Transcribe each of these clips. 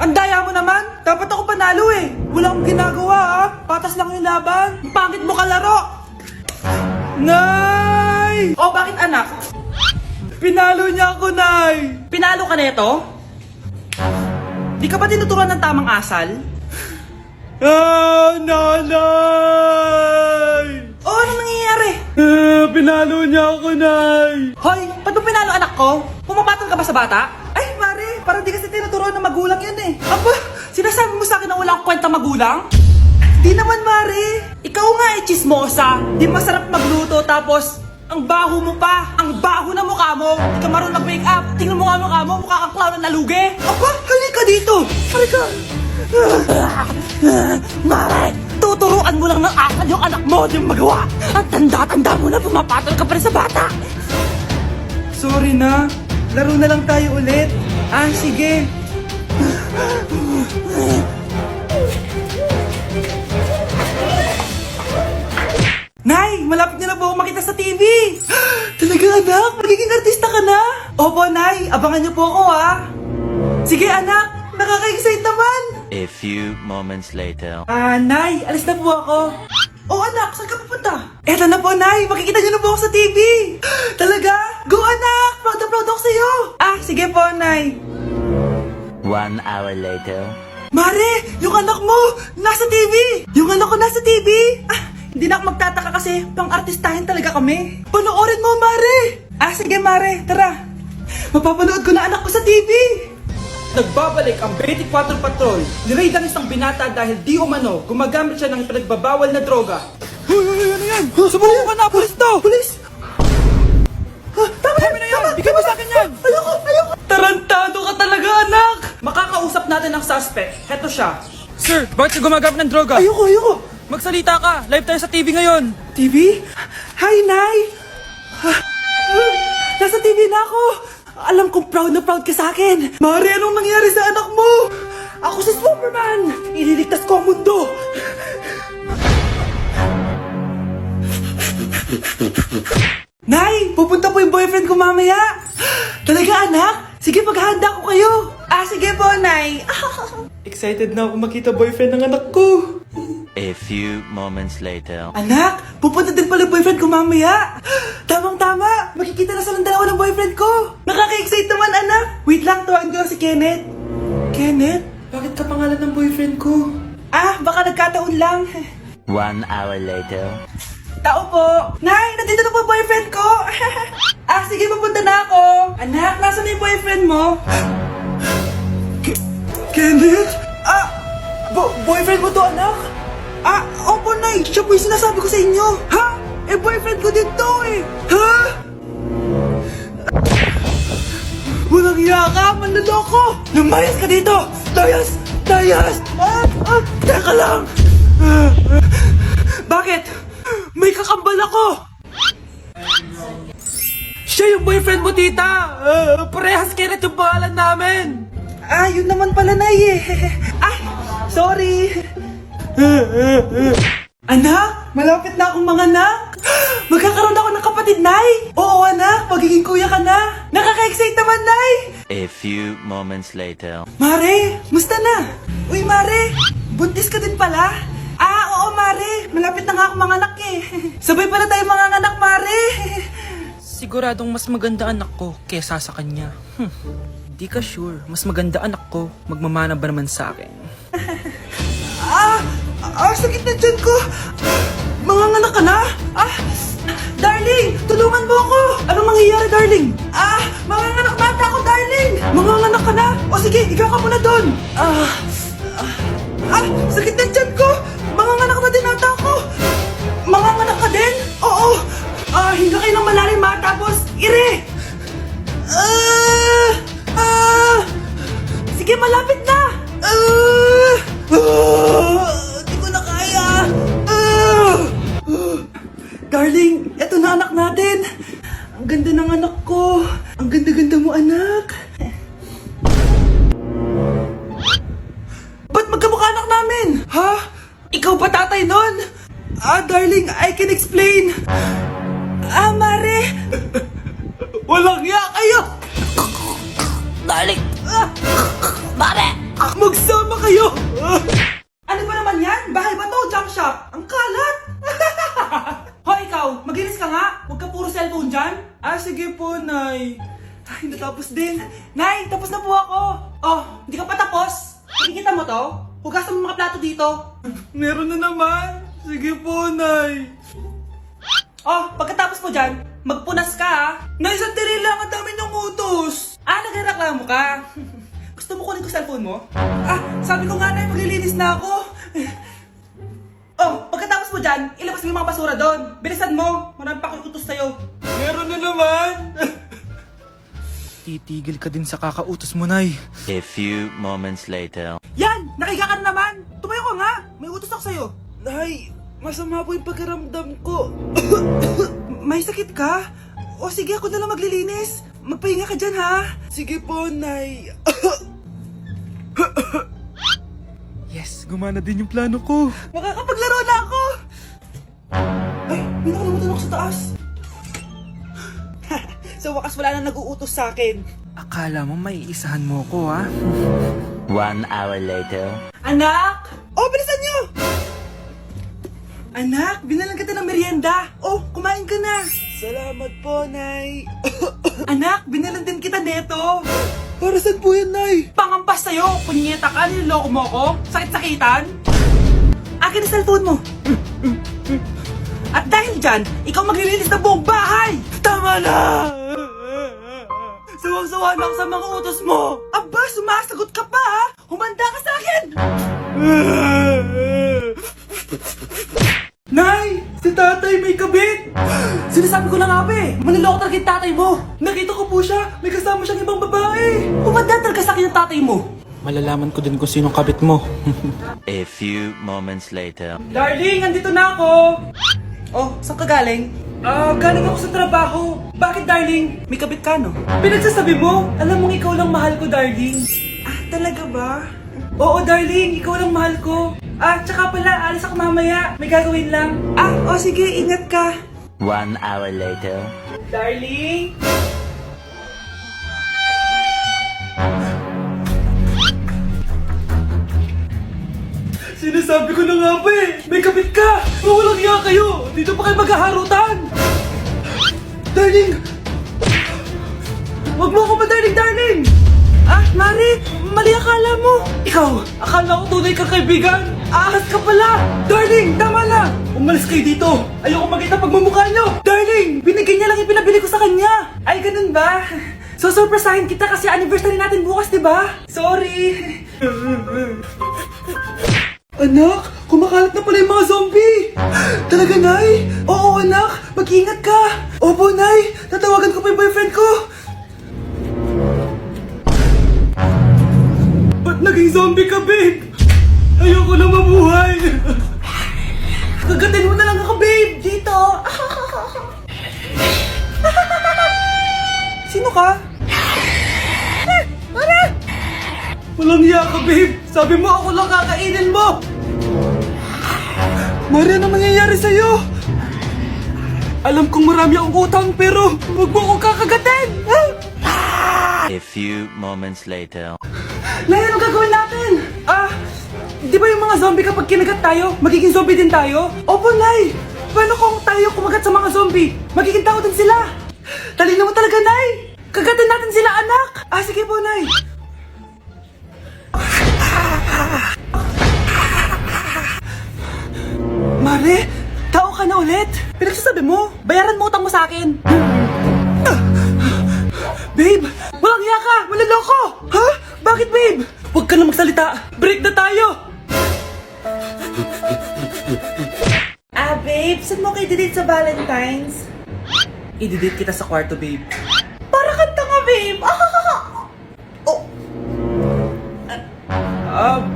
Ang daya mo naman! Dapat ako panalo eh! Wala akong ginagawa ha! Patas lang yung laban! Ang pangit mo kalaro! Nay! Oh, bakit anak? Pinalo niya ako, Nay! Pinalo ka neto? Di ka ba tinuturuan ng tamang asal? Ah, nanay! Oh, ano nangyayari? Pinalo niya ako, Nay! Hoy, ba't mo pinalo anak ko? Pumapatol ka ba sa bata? Ay, Mare, parang di kasi tinuturuan ng magulang yan eh. Aba, sinasabi mo sa akin na wala akong kwenta magulang? Di naman, Mare. Ikaw nga eh, chismosa. Di masarap magluto tapos ang baho mo pa. Ang baho na mukha mo. Di ka marunong mag-make up. Tingnan mo nga mukha mo. Mukha kang clown na nalugi. Aba, halika dito. Halika. Mare, tuturuan mo lang ng asal yung anak mo. Di mo magawa. Ang tanda-tanda mo na pumapatol ka pa rin sa bata. Sorry na. Laro na lang tayo ulit. Ah, sige. Nay, malapit na po ako makita sa TV. Talaga anak, magiging artista ka na. Opo, Nay, abangan niyo po ako ha. Sige anak, nakaka-excite naman. A few moments later. Nay, alis na po ako. Oh anak, saan ka pupunta? Eto na po, Nay, makikita niyo na po ako sa TV. Talaga? Go anak, proud na proud ako sa'yo. Ah, sige po, Nay. 1 hour later. Mare, yung anak mo, nasa TV. Yung anak ko nasa TV. Ah, hindi na ako magtataka kasi pang-artistahin talaga kami. Panoorin mo, Mare. Ah, sige, Mare, tara. Mapapanood ko na anak ko sa TV. Nagbabalik ang 24 Patrol. Niraid ang isang binata dahil di umano gumagamit siya ng pinagbabawal na droga. Hoy, ano yan? Sumulong ka na, pulis to! Pulis! Tama na yan! Bigyan mo sa akin yan! Ayoko! Tarantado ka talaga, anak! Makakausap natin ang suspect. Heto siya. Sir, bakit ka gumagamit ng droga? Ayoko! Magsalita ka! Live tayo sa TV ngayon! TV? Hi, Nay! Nasa TV na ako! Alam kong proud na proud ka sa akin! Mare, anong nangyari sa anak mo? Ako si Superman! Ililigtas ko ang mundo! Nay! Pupunta po yung boyfriend ko mamaya! Talaga, anak? Sige, paghahanda ko kayo! Ah, sige po, Nay! Excited na ako makita boyfriend ng anak ko! A few moments later. Anak, pupunta din pala yung boyfriend ko mamaya. Tamang-tama, makikita na sa dalawa ng boyfriend ko. Nakaka-excite naman, anak. Wait lang, tawagin ko lang si Kenneth. Kenneth? Bakit ka pangalan ng boyfriend ko? Ah, baka nagkataon lang. 1 hour later. Tao po. Nay, nandito na po boyfriend ko. Ah, sige, pupunta na ako. Anak, nasa na yung boyfriend mo? Kenneth? Ah, boyfriend mo to, anak? Ah, opo, Nay. Siya po yung sinasabi ko sa inyo. Ha? Eh, boyfriend ko din to eh. Ha? Walang iya ka, manloloko. Lumayas ka dito. Layas! Teka lang. Bakit? May kakambal ako. Siya yung boyfriend mo, tita. Parehas Kenneth yung pangalan namin. Ah, yun naman pala, Nay eh. Ay, sorry. Anak, malapit na akong manganak. Magkakaroon ako ng kapatid, Nay. Oo, anak, magiging kuya ka na. Nakaka-excite naman, Nay. A few moments later. Mare, musta na? Uy, Mare, buntis ka din pala? Ah, oo, Mare. Malapit na nga akong manganak eh. Sabay pala tayo manganganak, Mare. Siguradong mas maganda anak ko kesa sa kanya. Di ka sure, mas maganda anak ko, magmamana ba naman sa akin? Sakit na dyan ko. Manganganak ka na? Darling, tulungan mo ako. Anong mangyayari, darling? Manganganak na ako, darling. Manganganak ka na? O sige, ikaw ka muna doon. Sakit na dyan ko. Manganganak na din ata ako. Manganganak ka din? Oo. Hinga kayo ng malalim ha, tapos ire. Sige, malapit na. Di ko na kaya. Darling, eto na anak natin. Ang ganda ng anak ko. Ang ganda-ganda mo, anak. Ba't magkamukha anak namin? Ha? Ikaw ba tatay nun? Darling, I can explain. Mare. Walang ya kayo. Darling! Mare! Magsama kayo! Ano ba naman yan? Bahay ba to? Junk shop? Ang kalat! Hoy, ikaw! Maglinis ka nga! Huwag ka puro cellphone dyan! Sige po, Nay. Ay, natapos din. Nay, tapos na po ako! Oh, hindi ka pa tapos? Nakikita mo to? Hugasan mo mga plato dito. Meron na naman. Sige po, Nay. Oh, pagkatapos mo dyan, magpunas ka ha. Nay, sandali lang. Ang dami ng utos. Nagreklamo ka. Gusto mo kunin ko cellphone mo? Sabi ko nga, Nay, maglilinis na ako. Oh, pagkatapos mo dyan, ilabas mo yung mga basura doon. Bilisan mo. Marami pa akong utos sa'yo. Meron na naman. Titigil ka din sa kakautos mo, Nay. A few moments later. Yan! Nakiga ka na naman! Tumayo ka nga! May utos ako sa'yo. Nay, masama po yung pagkaramdam ko. May sakit ka? O sige, ako na lang maglilinis. Magpahinga ka dyan, ha? Sige po, Nay. Yes, gumana din yung plano ko. Makakapaglaro na ako! Ay, may nakalimutan ako sa taas. Sa wakas wala na nag-uutos sa akin. Akala mo may isahan mo ko, ha? 1 hour later. Anak! Oh, bilisan niyo! Anak, binalan kita ng merienda. Oh, kumain ka na. Salamat po, Nay. Anak, binalan din kita neto. Para saan po yan, Nay? Pangampas sa'yo. Punyeta ka, niloloko mo ko. Sakit-sakitan. Akin ang cellphone mo. At dahil dyan, ikaw maglilinis ng buong bahay. Tama na! Sawang-sawa na ako sa mga utos mo. Aba, sumasagot ka pa, ha? Humanda ka sa akin! Nay! Si tatay may kabit! Sinasabi ko na nga ba eh, maniloko talaga yung tatay mo! Nakita ko po siya, may kasama siyang ibang babae! Humanda talaga sa akin yung tatay mo! Malalaman ko din kung sinong kabit mo. A few moments later. Darling, andito na ako! Oh, saan ka galing? Galing ako sa trabaho. Bakit, darling? May kabit ka, no? Pinagsasabi mo? Alam mong ikaw lang mahal ko, darling. Talaga ba? Oo, darling. Ikaw lang mahal ko. Tsaka pala, alis ako mamaya. May gagawin lang. Sige. Ingat ka. 1 hour later. Darling? Sinasabi ko na nga ba eh, may kabit ka! Mawalang iya kayo! Dito pa kayo maghaharutan! Darling! Huwag mo ako darling, darling! Mari! Mali akala mo! Ikaw, akala ko tunay kang kaibigan! Ahas ka pala! Darling, tama na! Umalis kayo dito! Ayoko makita pagmumukha nyo! Darling, binigay niya lang yung pinabili ko sa kanya! Ay, ganun ba? So, surpresahin kita kasi anniversary natin bukas, diba? Sorry! Anak, kumakalat na pala yung mga zombie! Talaga, Nay? Oo, anak, mag-ingat ka! Opo, Nay, tatawagan ko pa yung boyfriend ko! Ba't naging zombie ka, babe? Ayoko na mabuhay! Kagatin mo na lang ako, babe! Dito! Sino ka? Walang hiya ka, babe! Sabi mo ako lang kakainin mo! Mari, ano mangyayari sa'yo? Alam kong marami akong utang pero huwag mo akong kakagatin! A few moments later. Nay, anong gagawin natin? Di ba yung mga zombie kapag kinagat tayo, magiging zombie din tayo? Opo, Nay! Paano kung tayo kumagat sa mga zombie? Magiging tao din sila! Talino mo talaga, Nay! Kagatin natin sila, anak! Sige po, Nay! Mare, tao ka na ulit? Pinagsasabi mo, bayaran mo utang mo sa akin. Babe, walang hiya ka! Maloloko! Ha? Bakit, babe? Huwag ka na magsalita! Break na tayo! Babe, saan mo kayo delete sa Valentine's? I-delete kita sa kwarto, babe. Para kang tanga, babe!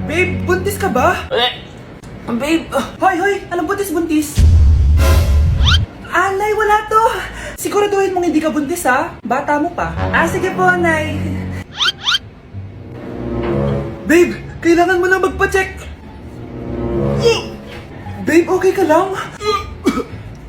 Babe, buntis ka ba? Babe, hoy, anong buntis? Nay, wala to. Siguraduhin mong hindi ka buntis, ha? Bata mo pa. Sige po, Nay. Babe, kailangan mo na magpa-check. Babe, okay ka lang?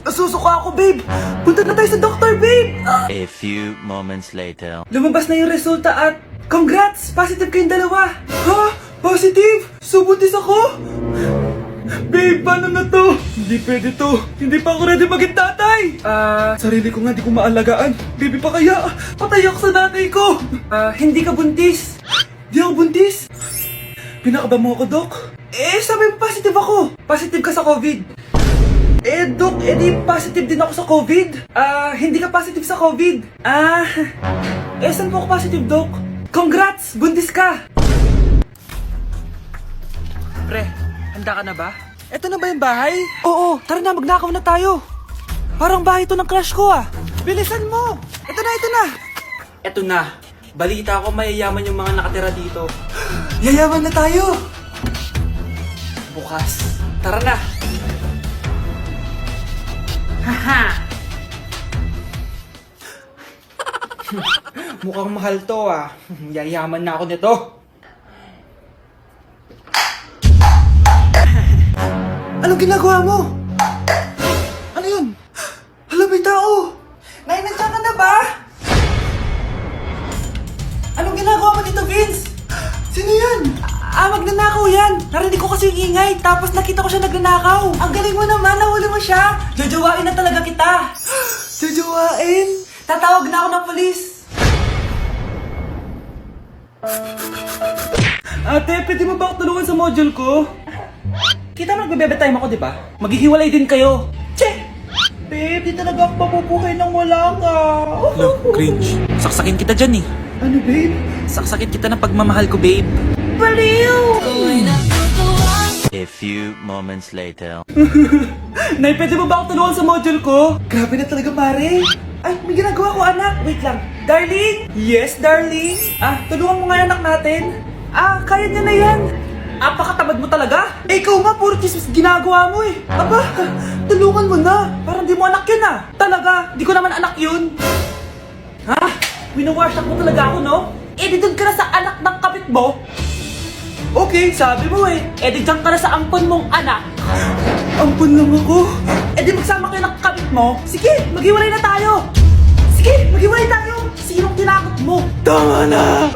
Nasusuka ako, babe. Punta na tayo sa doktor, babe. A few moments later. Lumabas na yung resulta at congrats! Positive kayong dalawa. Ha? Positive! So buntis ako? Babe, paano na to? Hindi pwede to. Hindi pa ako ready maging tatay. Sarili ko nga di ko maalagaan. Baby pa kaya? Patay ako sa nanay ko. Hindi ka buntis. Di ako buntis? Pinakaba mo ako, Dok? Sabi mo positive ako. Positive ka sa COVID. Dok, di positive din ako sa COVID. Hindi ka positive sa COVID. Saan po ako positive, Dok? Congrats! Buntis ka! Pre, handa ka na ba? Eto na ba yung bahay? Oo, tara na, magnakaw na tayo. Parang bahay to ng crush ko ah. Bilisan mo! Ito na, ito na! Eto na. Balita ko mayayaman yung mga nakatira dito. Yayaman na tayo! Bukas. Tara na! Haha! Mukhang mahal to ah. Yayaman na ako nito. Anong ginagawa mo? Ano yun? Hala, may tao! Nay, nandiyan ka na ba? Anong ginagawa mo dito, Vince? Sino yan? Magnanakaw yan! Narinig ko kasi yung ingay, tapos nakita ko siya nagnanakaw. Ang galing mo naman, nahuli mo siya! Jojowain na talaga kita! Jojowain? Tatawag na ako ng polis! Ate, pwede mo ba ako tulungan sa module ko? Kita mo nagbebebe time ako, di ba? Maghihiwalay din kayo. Che! Babe, di talaga ako mapupuhay nang wala ka. Look, cringe. Saksakin kita dyan eh. Ano, babe? Saksakin kita ng pagmamahal ko, babe. Baliw! A few moments later. Nay, pwede mo ba ako tulungan sa module ko? Grabe na talaga, pare. Ay, may ginagawa ko, anak. Wait lang. Darling? Yes, darling? Tulungan mo nga yung anak natin. Kaya niya na yan. Apakatamad mo talaga. Ikaw nga, puro chismis ginagawa mo eh. Aba, tulungan mo na. Parang di mo anak yun ah. Talaga, di ko naman anak yun. Ha? Winawash up mo talaga ako, no? Di doon ka na sa anak ng kapit mo. Okay, sabi mo eh. Di dyan ka na sa ampon mong anak. Ampon lang ako? Di magsama kayo ng kapit mo. Sige, maghiwalay na tayo. Sige, maghiwalay tayo. Sinong tinakot mo? Tama na!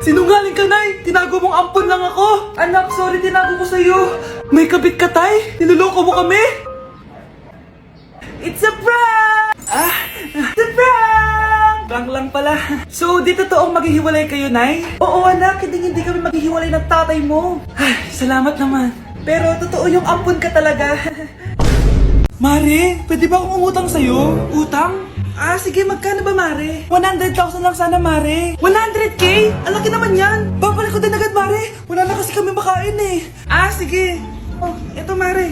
Sinungaling ka, Nay! Tinago mong ampon lang ako! Anak, sorry, tinago ko sa'yo! May kabit ka, Tay? Niloloko mo kami? It's a prank! It's a prank! Prank lang pala. So, di totoong maghihiwalay kayo, Nay? Oo, anak, hindi kami maghihiwalay ng tatay mo. Ay, salamat naman. Pero totoo yung ampon ka talaga. Mare, pwede ba akong umutang sa'yo? Utang? Sige, magkano ba, Mare? 100,000 lang sana, Mare. 100K? Ang laki naman yan. Babalik ko din agad, Mare. Wala na kasi kami makain eh. Sige. Eto, Mare.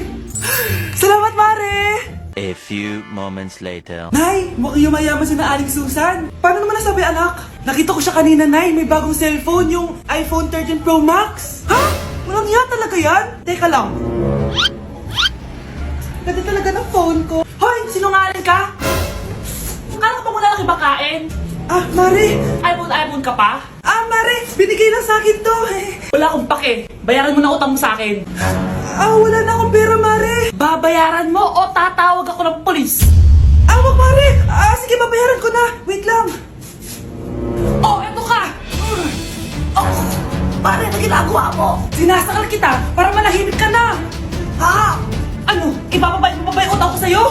Salamat, Mare! A few moments later. Nay, mukhang yumayaman si na Aling Susan. Paano naman nasabi, anak? Nakita ko siya kanina, Nay. May bagong cellphone, yung iPhone 13 Pro Max. Ha? Walang yan talaga yan? Teka lang. Ganda talaga ng phone ko. Hoy, sinungaling ka? Akala ko pa muna nakibakain. Mare. iPhone ka pa? Mare, binigay lang sa akin to. Wala akong pake. Bayaran mo na utang mo sa akin. Wala na akong pera, Mare. Babayaran mo o tatawag ako ng polis? Wag, Mare. Sige, babayaran ko na. Wait lang. Eto ka. Mare, na ginagawa mo? Sinasakal kita para manahimik ka na. Ano? Ipapabayad mo ba yung utang ko sa'yo?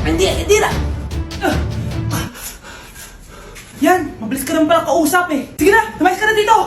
Hindi na. Yan, mabilis ka naman pala kausap eh. Sige na, lumayas ka na dito.